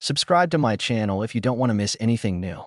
Subscribe to my channel if you don't want to miss anything new.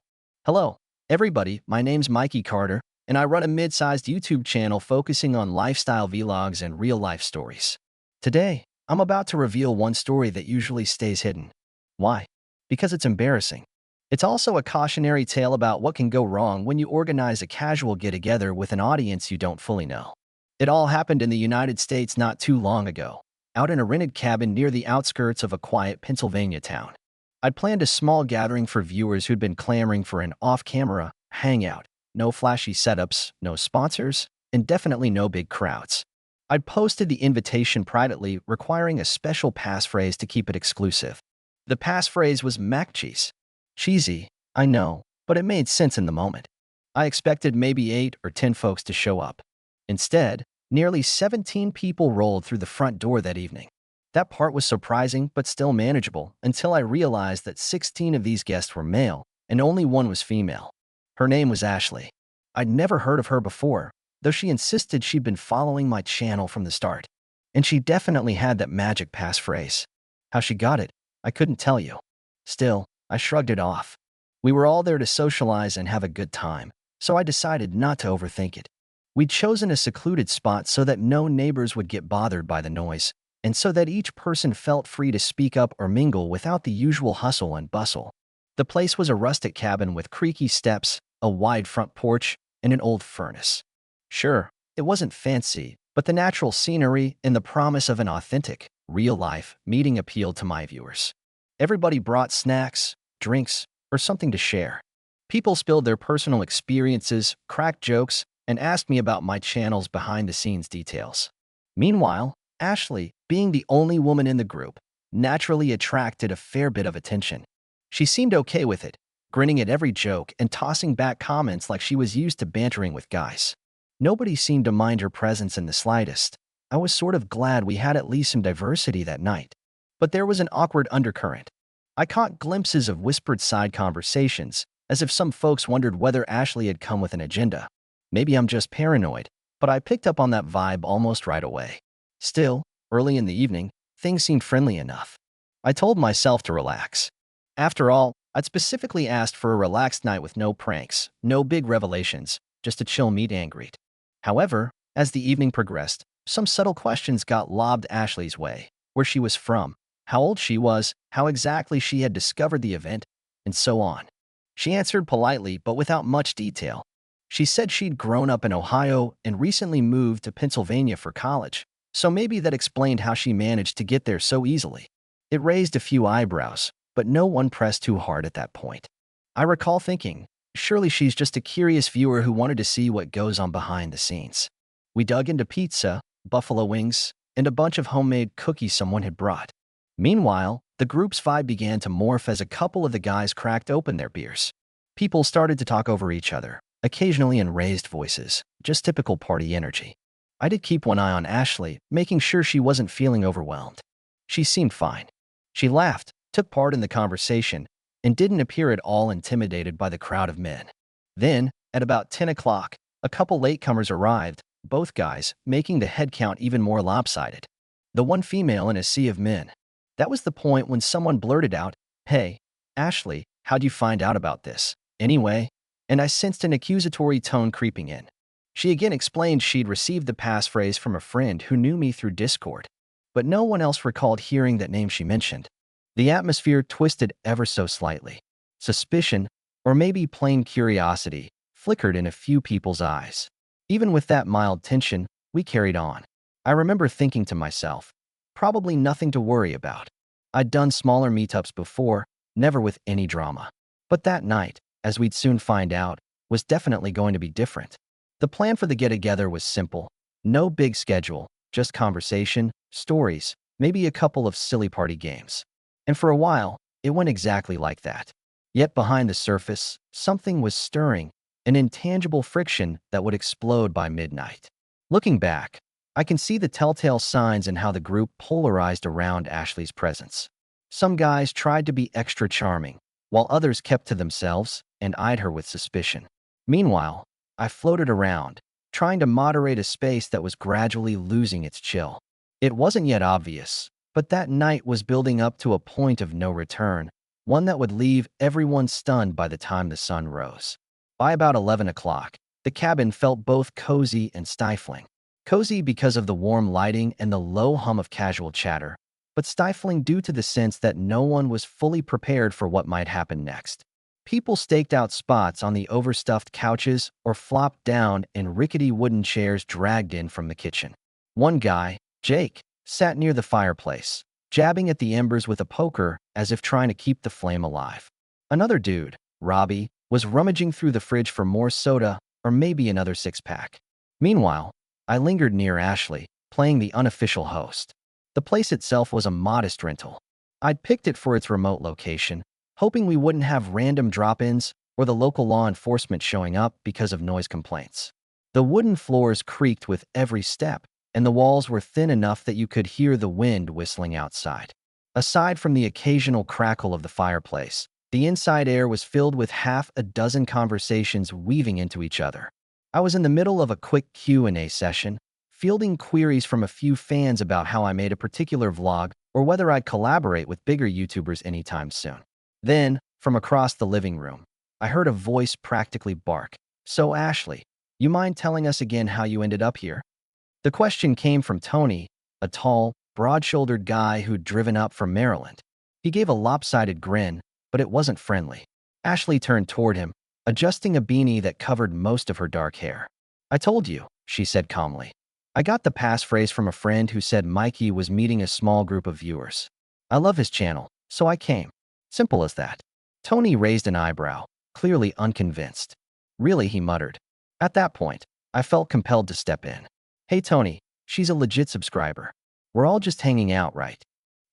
Hello, everybody. My name's Mikey Carter, and I run a mid-sized YouTube channel focusing on lifestyle vlogs and real-life stories. Today, I'm about to reveal one story that usually stays hidden. Why? Because it's embarrassing. It's also a cautionary tale about what can go wrong when you organize a casual get-together with an audience you don't fully know. It all happened in the United States not too long ago, out in a rented cabin near the outskirts of a quiet Pennsylvania town. I'd planned a small gathering for viewers who'd been clamoring for an off-camera hangout. No flashy setups, no sponsors, and definitely no big crowds. I'd posted the invitation privately, requiring a special passphrase to keep it exclusive. The passphrase was mac cheese. Cheesy, I know, but it made sense in the moment. I expected maybe 8 or 10 folks to show up. Instead, nearly 17 people rolled through the front door that evening. That part was surprising but still manageable until I realized that 16 of these guests were male and only one was female. Her name was Ashley. I'd never heard of her before, though she insisted she'd been following my channel from the start. And she definitely had that magic passphrase. How she got it, I couldn't tell you. Still, I shrugged it off. We were all there to socialize and have a good time, so I decided not to overthink it. We'd chosen a secluded spot so that no neighbors would get bothered by the noise, and so that each person felt free to speak up or mingle without the usual hustle and bustle. The place was a rustic cabin with creaky steps, a wide front porch, and an old furnace. Sure, it wasn't fancy, but the natural scenery and the promise of an authentic, real-life meeting appealed to my viewers. Everybody brought snacks, drinks, or something to share. People spilled their personal experiences, cracked jokes, and asked me about my channel's behind-the-scenes details. Meanwhile, Ashley, being the only woman in the group, naturally attracted a fair bit of attention. She seemed okay with it, grinning at every joke and tossing back comments like she was used to bantering with guys. Nobody seemed to mind her presence in the slightest. I was sort of glad we had at least some diversity that night. But there was an awkward undercurrent. I caught glimpses of whispered side conversations, as if some folks wondered whether Ashley had come with an agenda. Maybe I'm just paranoid, but I picked up on that vibe almost right away. Still, early in the evening, things seemed friendly enough. I told myself to relax. After all, I'd specifically asked for a relaxed night with no pranks, no big revelations, just a chill meet and greet. However, as the evening progressed, some subtle questions got lobbed Ashley's way: where she was from, how old she was, how exactly she had discovered the event, and so on. She answered politely but without much detail. She said she'd grown up in Ohio and recently moved to Pennsylvania for college, so maybe that explained how she managed to get there so easily. It raised a few eyebrows, but no one pressed too hard at that point. I recall thinking, surely she's just a curious viewer who wanted to see what goes on behind the scenes. We dug into pizza, buffalo wings, and a bunch of homemade cookies someone had brought. Meanwhile, the group's vibe began to morph as a couple of the guys cracked open their beers. People started to talk over each other, occasionally in raised voices, just typical party energy. I did keep one eye on Ashley, making sure she wasn't feeling overwhelmed. She seemed fine. She laughed, took part in the conversation, and didn't appear at all intimidated by the crowd of men. Then, at about 10 o'clock, a couple latecomers arrived, both guys, making the head count even more lopsided. The one female in a sea of men. That was the point when someone blurted out, "Hey, Ashley, how'd you find out about this, anyway?" And I sensed an accusatory tone creeping in. She again explained she'd received the passphrase from a friend who knew me through Discord, but no one else recalled hearing that name she mentioned. The atmosphere twisted ever so slightly. Suspicion, or maybe plain curiosity, flickered in a few people's eyes. Even with that mild tension, we carried on. I remember thinking to myself, probably nothing to worry about. I'd done smaller meetups before, never with any drama. But that night, as we'd soon find out, was definitely going to be different. The plan for the get-together was simple. No big schedule, just conversation, stories, maybe a couple of silly party games. And for a while, it went exactly like that. Yet behind the surface, something was stirring, an intangible friction that would explode by midnight. Looking back, I can see the telltale signs in how the group polarized around Ashley's presence. Some guys tried to be extra charming, while others kept to themselves and eyed her with suspicion. Meanwhile, I floated around, trying to moderate a space that was gradually losing its chill. It wasn't yet obvious, but that night was building up to a point of no return, one that would leave everyone stunned by the time the sun rose. By about 11 o'clock, the cabin felt both cozy and stifling. Cozy because of the warm lighting and the low hum of casual chatter, but stifling due to the sense that no one was fully prepared for what might happen next. People staked out spots on the overstuffed couches or flopped down in rickety wooden chairs dragged in from the kitchen. One guy, Jake, sat near the fireplace, jabbing at the embers with a poker as if trying to keep the flame alive. Another dude, Robbie, was rummaging through the fridge for more soda or maybe another six-pack. Meanwhile, I lingered near Ashley, playing the unofficial host. The place itself was a modest rental. I'd picked it for its remote location, hoping we wouldn't have random drop-ins or the local law enforcement showing up because of noise complaints. The wooden floors creaked with every step, and the walls were thin enough that you could hear the wind whistling outside. Aside from the occasional crackle of the fireplace, the inside air was filled with half a dozen conversations weaving into each other. I was in the middle of a quick Q&A session, fielding queries from a few fans about how I made a particular vlog or whether I'd collaborate with bigger YouTubers anytime soon. Then, from across the living room, I heard a voice practically bark. "So, Ashley, you mind telling us again how you ended up here?" The question came from Tony, a tall, broad-shouldered guy who'd driven up from Maryland. He gave a lopsided grin, but it wasn't friendly. Ashley turned toward him, adjusting a beanie that covered most of her dark hair. "I told you," she said calmly. "I got the passphrase from a friend who said Mikey was meeting a small group of viewers. I love his channel, so I came. Simple as that." Tony raised an eyebrow, clearly unconvinced. "Really?" he muttered. At that point, I felt compelled to step in. "Hey Tony, she's a legit subscriber. We're all just hanging out, right?"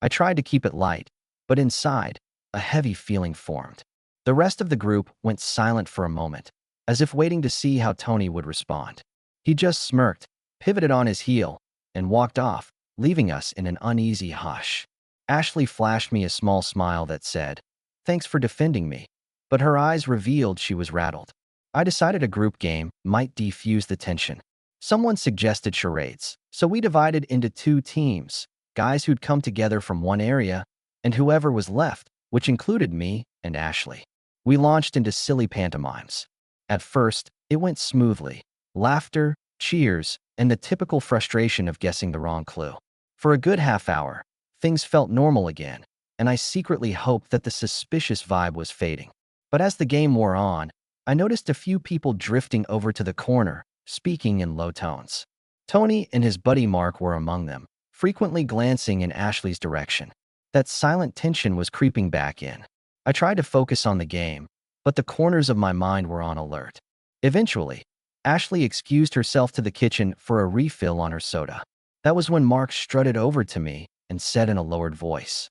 I tried to keep it light, but inside, a heavy feeling formed. The rest of the group went silent for a moment, as if waiting to see how Tony would respond. He just smirked, pivoted on his heel, and walked off, leaving us in an uneasy hush. Ashley flashed me a small smile that said, "Thanks for defending me," but her eyes revealed she was rattled. I decided a group game might defuse the tension. Someone suggested charades, so we divided into two teams, guys who'd come together from one area, and whoever was left, which included me and Ashley. We launched into silly pantomimes. At first, it went smoothly. Laughter, cheers, and the typical frustration of guessing the wrong clue. For a good half hour, things felt normal again, and I secretly hoped that the suspicious vibe was fading. But as the game wore on, I noticed a few people drifting over to the corner, speaking in low tones. Tony and his buddy Mark were among them, frequently glancing in Ashley's direction. That silent tension was creeping back in. I tried to focus on the game, but the corners of my mind were on alert. Eventually, Ashley excused herself to the kitchen for a refill on her soda. That was when Mark strutted over to me and said in a lowered voice,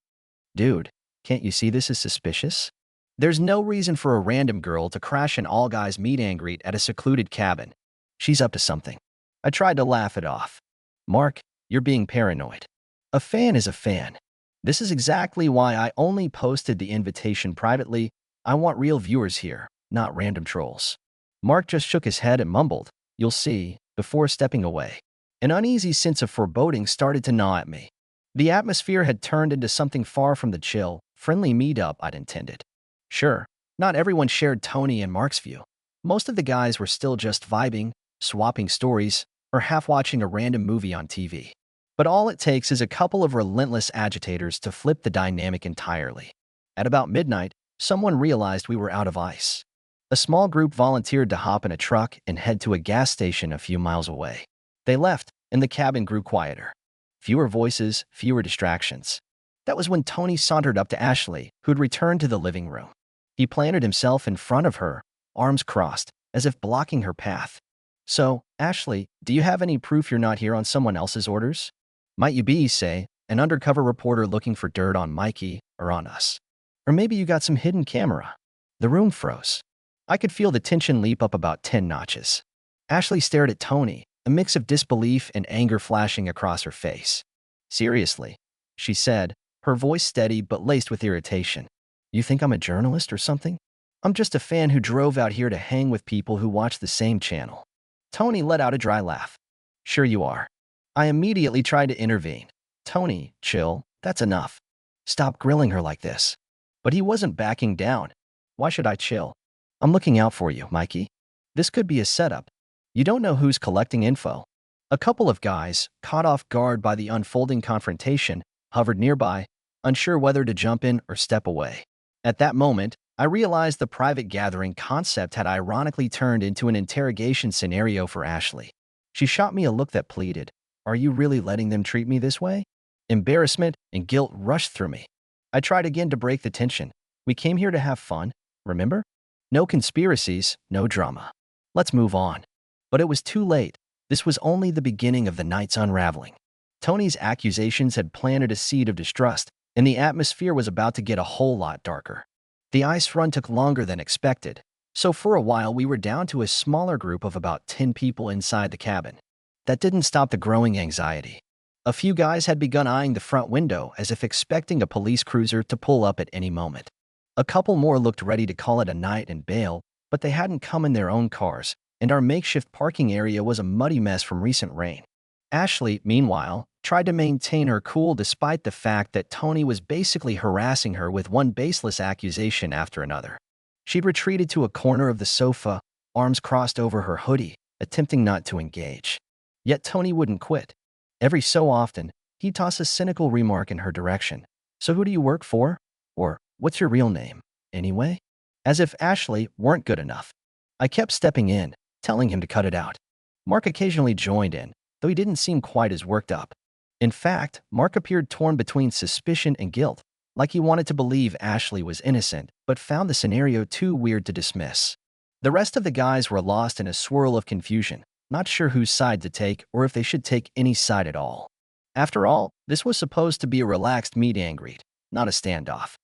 "Dude, can't you see this is suspicious? There's no reason for a random girl to crash an all-guys meet and greet at a secluded cabin. She's up to something." I tried to laugh it off. "Mark, you're being paranoid. A fan is a fan. This is exactly why I only posted the invitation privately. I want real viewers here, not random trolls." Mark just shook his head and mumbled, "You'll see," before stepping away. An uneasy sense of foreboding started to gnaw at me. The atmosphere had turned into something far from the chill, friendly meetup I'd intended. Sure, not everyone shared Tony and Mark's view. Most of the guys were still just vibing, swapping stories, or half-watching a random movie on TV. But all it takes is a couple of relentless agitators to flip the dynamic entirely. At about midnight, someone realized we were out of ice. A small group volunteered to hop in a truck and head to a gas station a few miles away. They left, and the cabin grew quieter. Fewer voices, fewer distractions. That was when Tony sauntered up to Ashley, who'd returned to the living room. He planted himself in front of her, arms crossed, as if blocking her path. "So, Ashley, do you have any proof you're not here on someone else's orders? Might you be, say, an undercover reporter looking for dirt on Mikey or on us? Or maybe you got some hidden camera?" The room froze. I could feel the tension leap up about 10 notches. Ashley stared at Tony, a mix of disbelief and anger flashing across her face. "Seriously," she said, her voice steady but laced with irritation. "You think I'm a journalist or something? I'm just a fan who drove out here to hang with people who watch the same channel." Tony let out a dry laugh. "Sure you are." I immediately tried to intervene. "Tony, chill, that's enough. Stop grilling her like this." But he wasn't backing down. Why should I chill? I'm looking out for you, Mikey. This could be a setup. You don't know who's collecting info. A couple of guys, caught off guard by the unfolding confrontation, hovered nearby, unsure whether to jump in or step away. At that moment, I realized the private gathering concept had ironically turned into an interrogation scenario for Ashley. She shot me a look that pleaded, "Are you really letting them treat me this way?" Embarrassment and guilt rushed through me. I tried again to break the tension. We came here to have fun, remember? No conspiracies, no drama. Let's move on. But it was too late. This was only the beginning of the night's unraveling. Tony's accusations had planted a seed of distrust, and the atmosphere was about to get a whole lot darker. The ice run took longer than expected, so for a while we were down to a smaller group of about 10 people inside the cabin. That didn't stop the growing anxiety. A few guys had begun eyeing the front window as if expecting a police cruiser to pull up at any moment. A couple more looked ready to call it a night and bail, but they hadn't come in their own cars, and our makeshift parking area was a muddy mess from recent rain. Ashley, meanwhile, tried to maintain her cool despite the fact that Tony was basically harassing her with one baseless accusation after another. She'd retreated to a corner of the sofa, arms crossed over her hoodie, attempting not to engage. Yet Tony wouldn't quit. Every so often, he'd toss a cynical remark in her direction. "So who do you work for?" Or, "What's your real name, anyway?" As if Ashley weren't good enough. I kept stepping in, telling him to cut it out. Mark occasionally joined in, though he didn't seem quite as worked up. In fact, Mark appeared torn between suspicion and guilt, like he wanted to believe Ashley was innocent, but found the scenario too weird to dismiss. The rest of the guys were lost in a swirl of confusion, not sure whose side to take or if they should take any side at all. After all, this was supposed to be a relaxed meet and greet, not a standoff.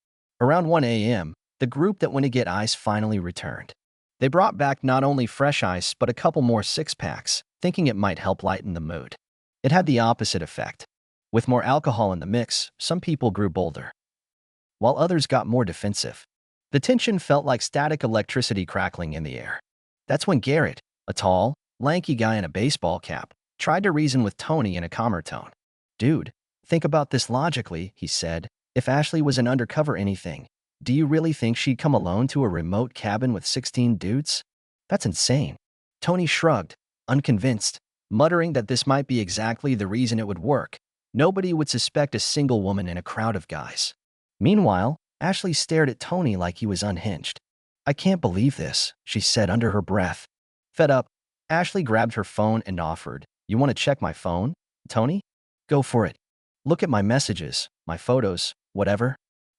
Around 1 a.m., the group that went to get ice finally returned. They brought back not only fresh ice, but a couple more six-packs, thinking it might help lighten the mood. It had the opposite effect. With more alcohol in the mix, some people grew bolder, while others got more defensive. The tension felt like static electricity crackling in the air. That's when Garrett, a tall, lanky guy in a baseball cap, tried to reason with Tony in a calmer tone. "Dude, think about this logically," he said. "If Ashley was an undercover anything, do you really think she'd come alone to a remote cabin with 16 dudes? That's insane." Tony shrugged, unconvinced, muttering that this might be exactly the reason it would work. Nobody would suspect a single woman in a crowd of guys. Meanwhile, Ashley stared at Tony like he was unhinged. "I can't believe this," she said under her breath. Fed up, Ashley grabbed her phone and offered, "You want to check my phone, Tony? Go for it. Look at my messages, my photos, whatever.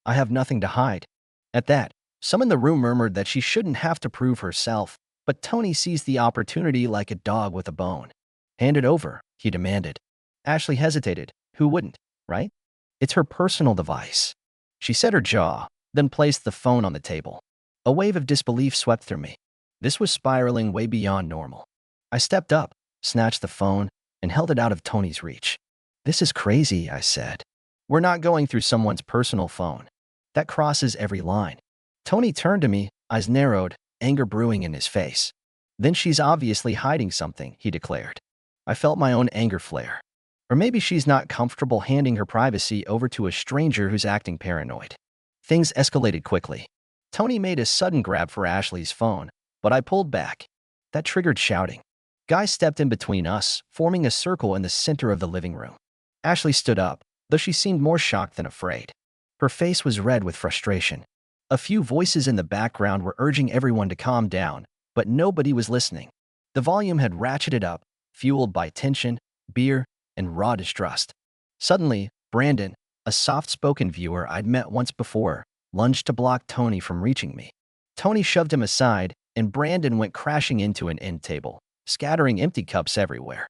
I have nothing to hide." At that, some in the room murmured that she shouldn't have to prove herself, but Tony seized the opportunity like a dog with a bone. "Hand it over," he demanded. Ashley hesitated. Who wouldn't, right? It's her personal device. She set her jaw, then placed the phone on the table. A wave of disbelief swept through me. This was spiraling way beyond normal. I stepped up, snatched the phone, and held it out of Tony's reach. "This is crazy," I said. "We're not going through someone's personal phone. That crosses every line." Tony turned to me, eyes narrowed, anger brewing in his face. "Then she's obviously hiding something," he declared. I felt my own anger flare. Or maybe she's not comfortable handing her privacy over to a stranger who's acting paranoid. Things escalated quickly. Tony made a sudden grab for Ashley's phone, but I pulled back. That triggered shouting. Guys stepped in between us, forming a circle in the center of the living room. Ashley stood up, though she seemed more shocked than afraid. Her face was red with frustration. A few voices in the background were urging everyone to calm down, but nobody was listening. The volume had ratcheted up, fueled by tension, beer, and raw distrust. Suddenly, Brandon, a soft-spoken viewer I'd met once before, lunged to block Tony from reaching me. Tony shoved him aside, and Brandon went crashing into an end table, scattering empty cups everywhere.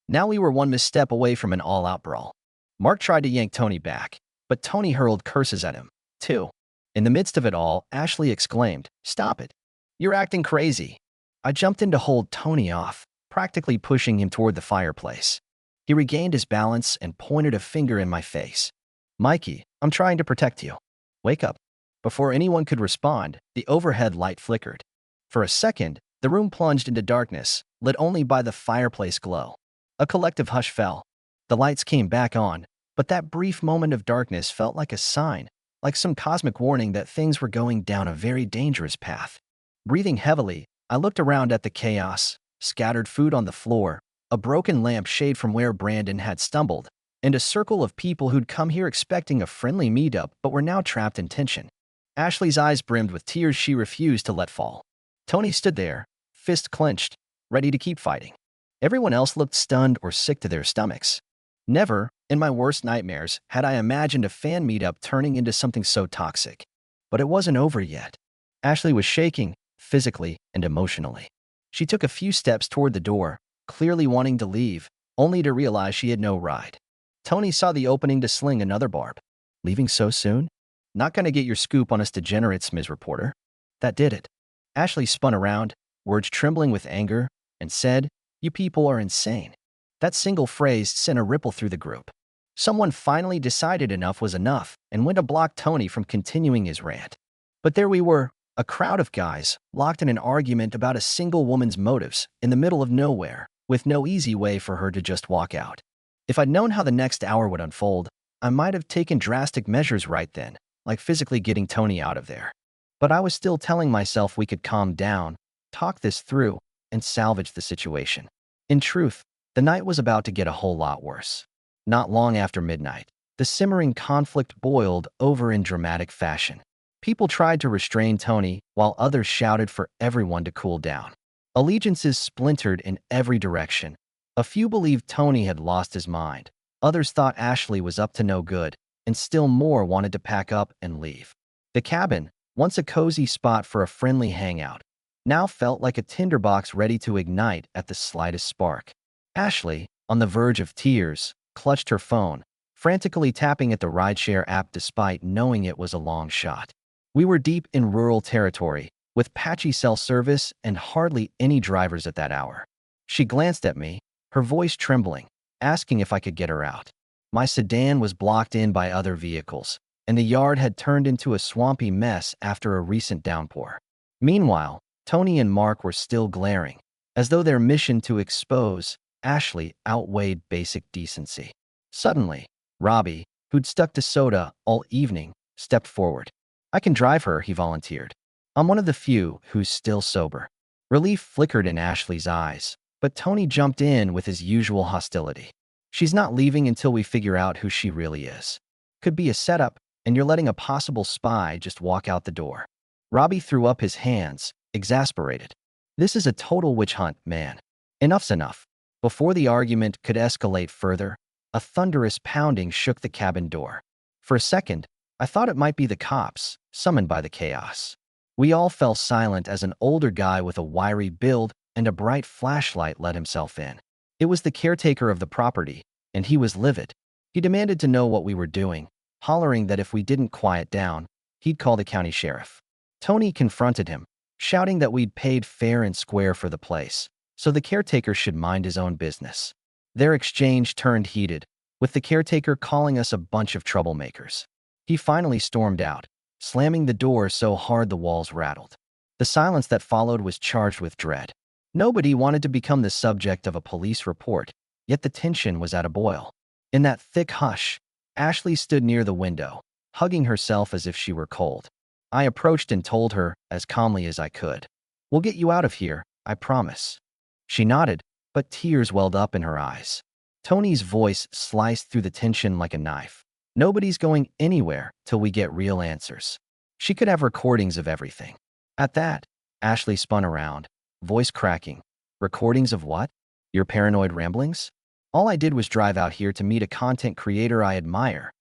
Now we were one misstep away from an all-out brawl. Mark tried to yank Tony back, but Tony hurled curses at him, too. In the midst of it all, Ashley exclaimed, "Stop it. You're acting crazy." I jumped in to hold Tony off, practically pushing him toward the fireplace. He regained his balance and pointed a finger in my face. "Mikey, I'm trying to protect you. Wake up." Before anyone could respond, the overhead light flickered. For a second, the room plunged into darkness, lit only by the fireplace glow. A collective hush fell. The lights came back on, but that brief moment of darkness felt like a sign, like some cosmic warning that things were going down a very dangerous path. Breathing heavily, I looked around at the chaos, scattered food on the floor, a broken lampshade from where Brandon had stumbled, and a circle of people who'd come here expecting a friendly meetup but were now trapped in tension. Ashley's eyes brimmed with tears she refused to let fall. Tony stood there, fist clenched, ready to keep fighting. Everyone else looked stunned or sick to their stomachs. Never, in my worst nightmares, had I imagined a fan meetup turning into something so toxic. But it wasn't over yet. Ashley was shaking, physically and emotionally. She took a few steps toward the door, clearly wanting to leave, only to realize she had no ride. Tony saw the opening to sling another barb. Leaving so soon? Not gonna get your scoop on us degenerates, Ms. Reporter. That did it. Ashley spun around, words trembling with anger, and said, "You people are insane." That single phrase sent a ripple through the group. Someone finally decided enough was enough and went to block Tony from continuing his rant. But there we were, a crowd of guys, locked in an argument about a single woman's motives in the middle of nowhere, with no easy way for her to just walk out. If I'd known how the next hour would unfold, I might have taken drastic measures right then, like physically getting Tony out of there. But I was still telling myself we could calm down, talk this through, and salvage the situation. In truth, the night was about to get a whole lot worse. Not long after midnight, the simmering conflict boiled over in dramatic fashion. People tried to restrain Tony, while others shouted for everyone to cool down. Allegiances splintered in every direction. A few believed Tony had lost his mind. Others thought Ashley was up to no good, and still more wanted to pack up and leave. The cabin, once a cozy spot for a friendly hangout, now felt like a tinderbox ready to ignite at the slightest spark. Ashley, on the verge of tears, clutched her phone, frantically tapping at the rideshare app despite knowing it was a long shot. We were deep in rural territory, with patchy cell service and hardly any drivers at that hour. She glanced at me, her voice trembling, asking if I could get her out. My sedan was blocked in by other vehicles, and the yard had turned into a swampy mess after a recent downpour. Meanwhile, Tony and Mark were still glaring, as though their mission to expose Ashley outweighed basic decency. Suddenly, Robbie, who'd stuck to soda all evening, stepped forward. "I can drive her," he volunteered. "I'm one of the few who's still sober." Relief flickered in Ashley's eyes, but Tony jumped in with his usual hostility. "She's not leaving until we figure out who she really is. Could be a setup, and you're letting a possible spy just walk out the door." Robbie threw up his hands, exasperated. "This is a total witch hunt, man. Enough's enough." Before the argument could escalate further, a thunderous pounding shook the cabin door. For a second, I thought it might be the cops, summoned by the chaos. We all fell silent as an older guy with a wiry build and a bright flashlight let himself in. It was the caretaker of the property, and he was livid. He demanded to know what we were doing, hollering that if we didn't quiet down, he'd call the county sheriff. Tony confronted him, shouting that we'd paid fair and square for the place, so the caretaker should mind his own business. Their exchange turned heated, with the caretaker calling us a bunch of troublemakers. He finally stormed out, slamming the door so hard the walls rattled. The silence that followed was charged with dread. Nobody wanted to become the subject of a police report, yet the tension was at a boil. In that thick hush, Ashley stood near the window, hugging herself as if she were cold. I approached and told her, as calmly as I could, "We'll get you out of here, I promise." She nodded, but tears welled up in her eyes. Tony's voice sliced through the tension like a knife. "Nobody's going anywhere till we get real answers." She could have recordings of everything. At that, Ashley spun around, voice cracking. "Recordings of what? Your paranoid ramblings?" "All I did was drive out here to meet a content creator I admire."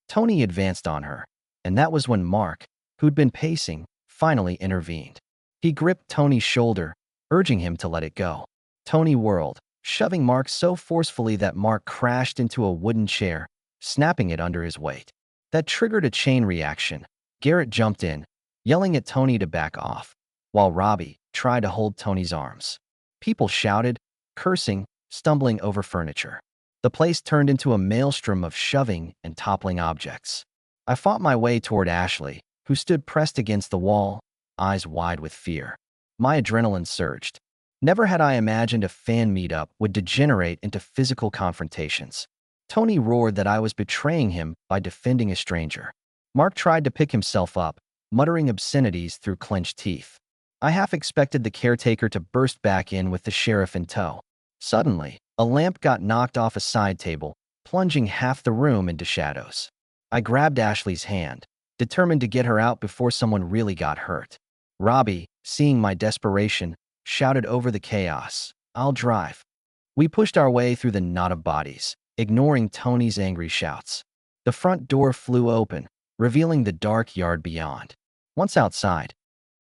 Tony advanced on her, and that was when Mark, who'd been pacing, finally intervened. He gripped Tony's shoulder, urging him to let it go. Tony whirled, shoving Mark so forcefully that Mark crashed into a wooden chair, snapping it under his weight. That triggered a chain reaction. Garrett jumped in, yelling at Tony to back off, while Robbie tried to hold Tony's arms. People shouted, cursing, stumbling over furniture. The place turned into a maelstrom of shoving and toppling objects. I fought my way toward Ashley, who stood pressed against the wall, eyes wide with fear. My adrenaline surged. Never had I imagined a fan meetup would degenerate into physical confrontations. Tony roared that I was betraying him by defending a stranger. Mark tried to pick himself up, muttering obscenities through clenched teeth. I half expected the caretaker to burst back in with the sheriff in tow. Suddenly, a lamp got knocked off a side table, plunging half the room into shadows. I grabbed Ashley's hand, determined to get her out before someone really got hurt. Robbie, seeing my desperation, shouted over the chaos, "I'll drive." We pushed our way through the knot of bodies, ignoring Tony's angry shouts. The front door flew open, revealing the dark yard beyond. Once outside,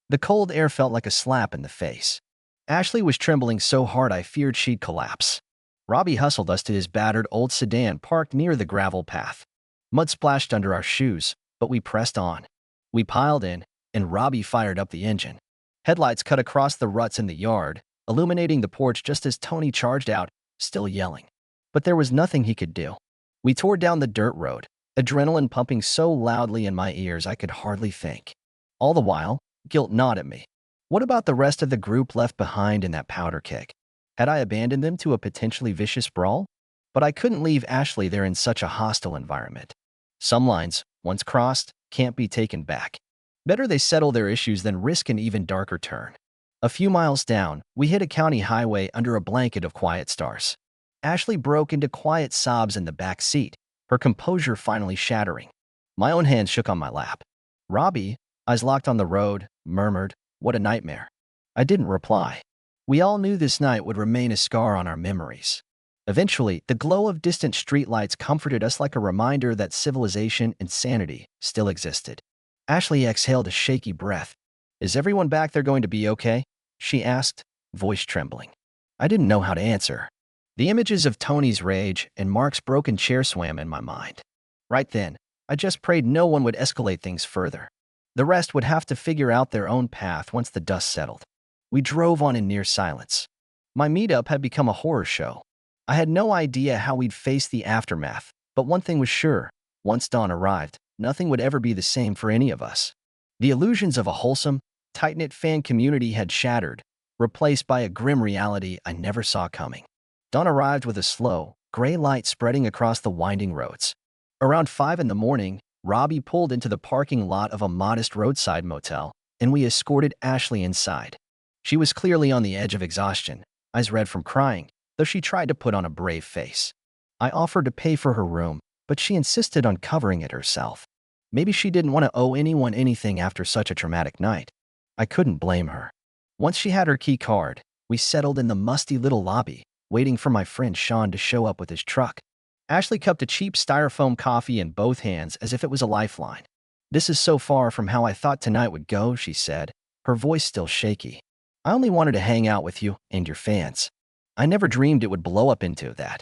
the cold air felt like a slap in the face. Ashley was trembling so hard I feared she'd collapse. Robbie hustled us to his battered old sedan parked near the gravel path. Mud splashed under our shoes, but we pressed on. We piled in, and Robbie fired up the engine. Headlights cut across the ruts in the yard, illuminating the porch just as Tony charged out, still yelling. But there was nothing he could do. We tore down the dirt road, adrenaline pumping so loudly in my ears I could hardly think. All the while, guilt gnawed at me. What about the rest of the group left behind in that powder keg? Had I abandoned them to a potentially vicious brawl? But I couldn't leave Ashley there in such a hostile environment. Some lines, once crossed, can't be taken back. Better they settle their issues than risk an even darker turn. A few miles down, we hit a county highway under a blanket of quiet stars. Ashley broke into quiet sobs in the back seat, her composure finally shattering. My own hands shook on my lap. Robbie, eyes locked on the road, murmured, "What a nightmare." I didn't reply. We all knew this night would remain a scar on our memories. Eventually, the glow of distant streetlights comforted us like a reminder that civilization and sanity still existed. Ashley exhaled a shaky breath. "Is everyone back there going to be okay?" she asked, voice trembling. I didn't know how to answer. The images of Tony's rage and Mark's broken chair swam in my mind. Right then, I just prayed no one would escalate things further. The rest would have to figure out their own path once the dust settled. We drove on in near silence. My meetup had become a horror show. I had no idea how we'd face the aftermath, but one thing was sure. Once dawn arrived, nothing would ever be the same for any of us. The illusions of a wholesome, tight-knit fan community had shattered, replaced by a grim reality I never saw coming. Dawn arrived with a slow, gray light spreading across the winding roads. Around 5 in the morning, Robbie pulled into the parking lot of a modest roadside motel, and we escorted Ashley inside. She was clearly on the edge of exhaustion, eyes red from crying, though she tried to put on a brave face. I offered to pay for her room, but she insisted on covering it herself. Maybe she didn't want to owe anyone anything after such a traumatic night. I couldn't blame her. Once she had her key card, we settled in the musty little lobby, waiting for my friend Sean to show up with his truck. Ashley cupped a cheap styrofoam coffee in both hands as if it was a lifeline. "This is so far from how I thought tonight would go," she said, her voice still shaky. "I only wanted to hang out with you and your fans. I never dreamed it would blow up into that."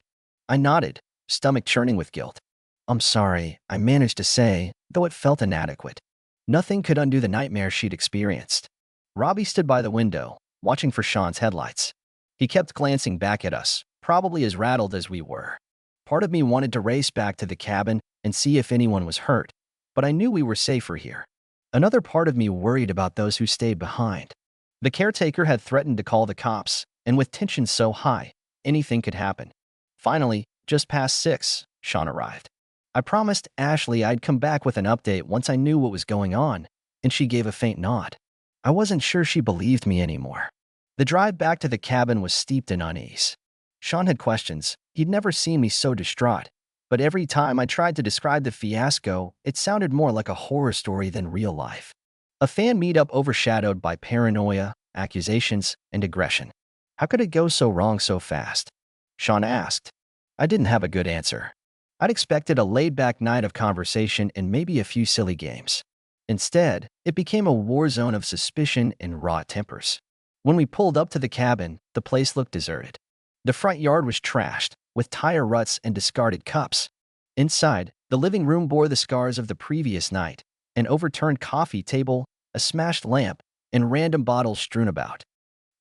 I nodded, stomach churning with guilt. "I'm sorry," I managed to say, though it felt inadequate. Nothing could undo the nightmare she'd experienced. Robbie stood by the window, watching for Sean's headlights. He kept glancing back at us, probably as rattled as we were. Part of me wanted to race back to the cabin and see if anyone was hurt, but I knew we were safer here. Another part of me worried about those who stayed behind. The caretaker had threatened to call the cops, and with tension so high, anything could happen. Finally, just past 6, Sean arrived. I promised Ashley I'd come back with an update once I knew what was going on, and she gave a faint nod. I wasn't sure she believed me anymore. The drive back to the cabin was steeped in unease. Sean had questions. He'd never seen me so distraught, but every time I tried to describe the fiasco, it sounded more like a horror story than real life. A fan meetup overshadowed by paranoia, accusations, and aggression. How could it go so wrong so fast? Sean asked. I didn't have a good answer. I'd expected a laid-back night of conversation and maybe a few silly games. Instead, it became a war zone of suspicion and raw tempers. When we pulled up to the cabin, the place looked deserted. The front yard was trashed, with tire ruts and discarded cups. Inside, the living room bore the scars of the previous night, an overturned coffee table, a smashed lamp, and random bottles strewn about.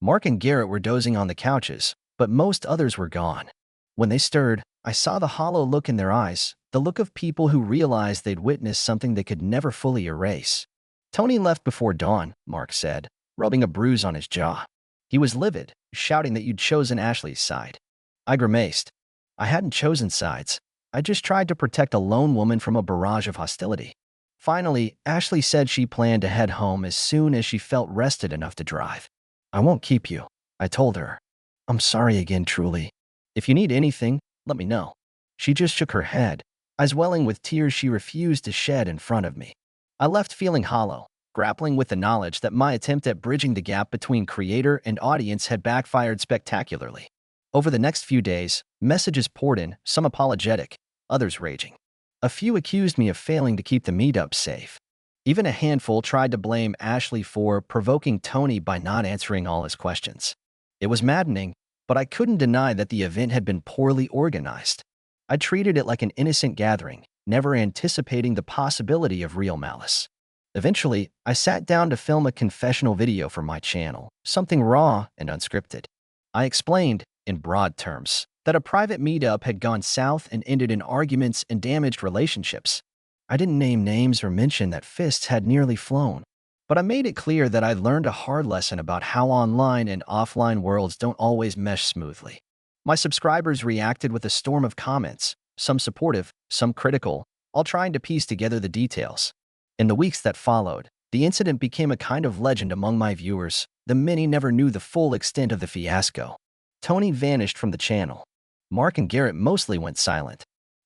Mark and Garrett were dozing on the couches, but most others were gone. When they stirred, I saw the hollow look in their eyes, the look of people who realized they'd witnessed something they could never fully erase. "Tony left before dawn," Mark said, rubbing a bruise on his jaw. "He was livid, shouting that you'd chosen Ashley's side." I grimaced. I hadn't chosen sides. I just tried to protect a lone woman from a barrage of hostility. Finally, Ashley said she planned to head home as soon as she felt rested enough to drive. I won't keep you, I told her. I'm sorry again, truly. If you need anything, let me know. She just shook her head, eyes welling with tears she refused to shed in front of me. I left feeling hollow, grappling with the knowledge that my attempt at bridging the gap between creator and audience had backfired spectacularly. Over the next few days, messages poured in, some apologetic, others raging. A few accused me of failing to keep the meetup safe. Even a handful tried to blame Ashley for provoking Tony by not answering all his questions. It was maddening, but I couldn't deny that the event had been poorly organized. I treated it like an innocent gathering, never anticipating the possibility of real malice. Eventually, I sat down to film a confessional video for my channel, something raw and unscripted. I explained, in broad terms, that a private meetup had gone south and ended in arguments and damaged relationships. I didn't name names or mention that fists had nearly flown, but I made it clear that I'd learned a hard lesson about how online and offline worlds don't always mesh smoothly. My subscribers reacted with a storm of comments, some supportive, some critical, all trying to piece together the details. In the weeks that followed, the incident became a kind of legend among my viewers. The many never knew the full extent of the fiasco. Tony vanished from the channel. Mark and Garrett mostly went silent.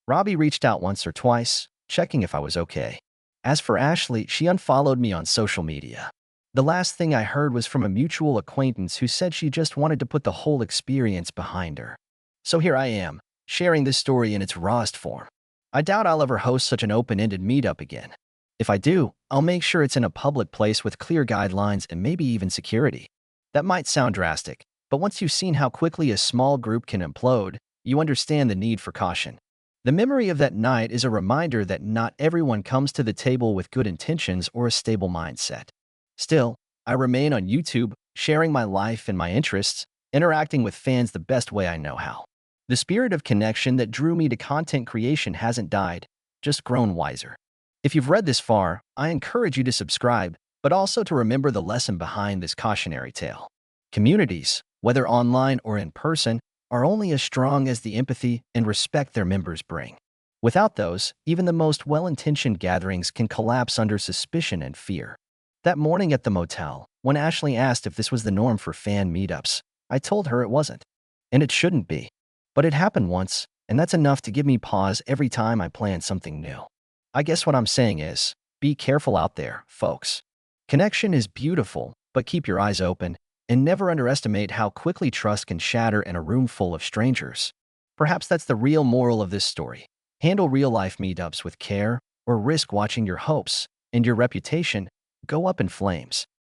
Robbie reached out once or twice, checking if I was okay. As for Ashley, she unfollowed me on social media. The last thing I heard was from a mutual acquaintance who said she just wanted to put the whole experience behind her. So here I am, sharing this story in its rawest form. I doubt I'll ever host such an open-ended meetup again. If I do, I'll make sure it's in a public place with clear guidelines and maybe even security. That might sound drastic, but once you've seen how quickly a small group can implode, you understand the need for caution. The memory of that night is a reminder that not everyone comes to the table with good intentions or a stable mindset. Still, I remain on YouTube, sharing my life and my interests, interacting with fans the best way I know how. The spirit of connection that drew me to content creation hasn't died, just grown wiser. If you've read this far, I encourage you to subscribe, but also to remember the lesson behind this cautionary tale. Communities, whether online or in person, are only as strong as the empathy and respect their members bring. Without those, even the most well-intentioned gatherings can collapse under suspicion and fear. That morning at the motel, when Ashley asked if this was the norm for fan meetups, I told her it wasn't. And it shouldn't be. But it happened once, and that's enough to give me pause every time I plan something new. I guess what I'm saying is, be careful out there, folks. Connection is beautiful, but keep your eyes open, and never underestimate how quickly trust can shatter in a room full of strangers. Perhaps that's the real moral of this story. Handle real-life meetups with care, or risk watching your hopes and your reputation go up in flames.